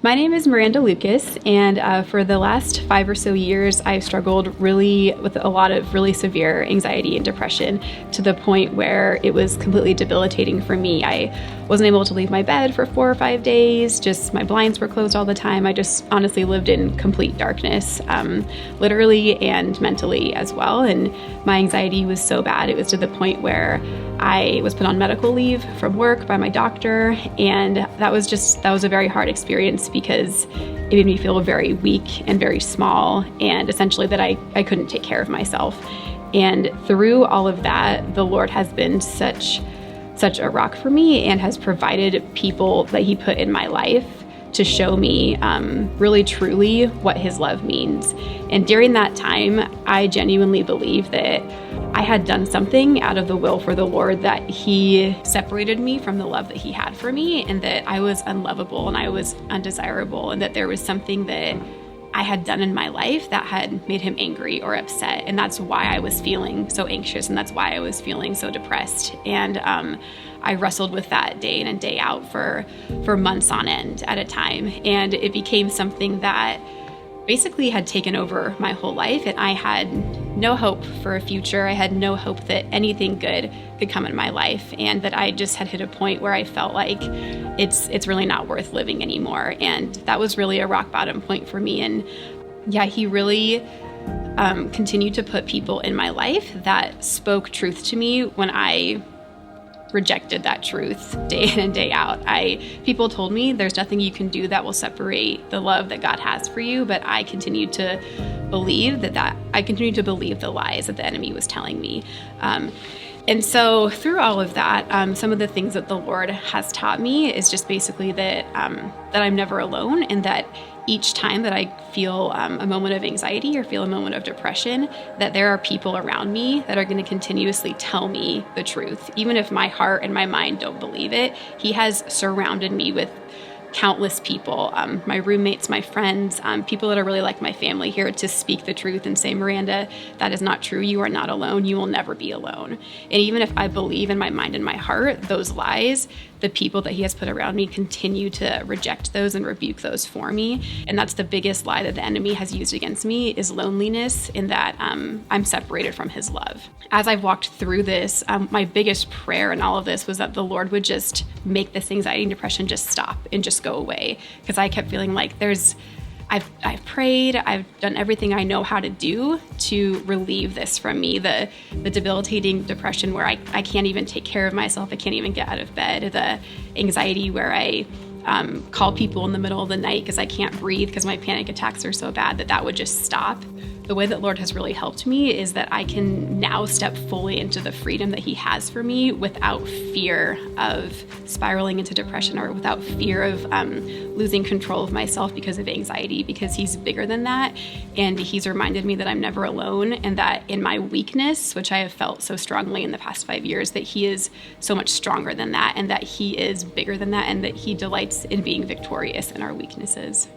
My name is Miranda Lucas, and for the last 5 or so years, I've struggled really with a lot of really severe anxiety and depression to the point where it was completely debilitating for me. I wasn't able to leave my bed for 4 or 5 days, just my blinds were closed all the time. I just honestly lived in complete darkness, literally and mentally as well. And my anxiety was so bad, it was to the point where I was put on medical leave from work by my doctor, and that was a very hard experience because it made me feel very weak and very small, and essentially that I couldn't take care of myself. And through all of that, the Lord has been such a rock for me and has provided people that He put in my life to show me really truly what His love means. And during that time, I genuinely believe that I had done something out of the will for the Lord, that He separated me from the love that He had for me, and that I was unlovable and I was undesirable, and that there was something that I had done in my life that had made Him angry or upset. And that's why I was feeling so anxious, and that's why I was feeling so depressed. And I wrestled with that day in and day out for months on end at a time. And it became something that basically had taken over my whole life, and I had no hope for a future. I had no hope that anything good could come in my life, and that I just had hit a point where I felt like it's really not worth living anymore. And that was really a rock bottom point for me. And yeah, He really continued to put people in my life that spoke truth to me when I rejected that truth day in and day out. People told me there's nothing you can do that will separate the love that God has for you, but I continued to believe I continued to believe the lies that the enemy was telling me. And so through all of that, some of the things that the Lord has taught me is just basically that I'm never alone, and that each time that I feel a moment of anxiety or feel a moment of depression, that there are people around me that are going to continuously tell me the truth. Even if my heart and my mind don't believe it, He has surrounded me with countless people, my roommates, my friends, people that are really like my family here, to speak the truth and say, Miranda, that is not true. You are not alone. You will never be alone. And even if I believe in my mind and my heart those lies, the people that He has put around me continue to reject those and rebuke those for me. And that's the biggest lie that the enemy has used against me, is loneliness, in that I'm separated from His love. As I've walked through this, my biggest prayer in all of this was that the Lord would just make this anxiety and depression just stop and just go away. Because I kept feeling like I've prayed, I've done everything I know how to do to relieve this from me, the debilitating depression where I can't even take care of myself, I can't even get out of bed, the anxiety where I call people in the middle of the night because I can't breathe because my panic attacks are so bad, that would just stop. The way that Lord has really helped me is that I can now step fully into the freedom that He has for me without fear of spiraling into depression, or without fear of losing control of myself because of anxiety, because He's bigger than that. And He's reminded me that I'm never alone, and that in my weakness, which I have felt so strongly in the past 5 years, that He is so much stronger than that, and that He is bigger than that, and that He delights in being victorious in our weaknesses.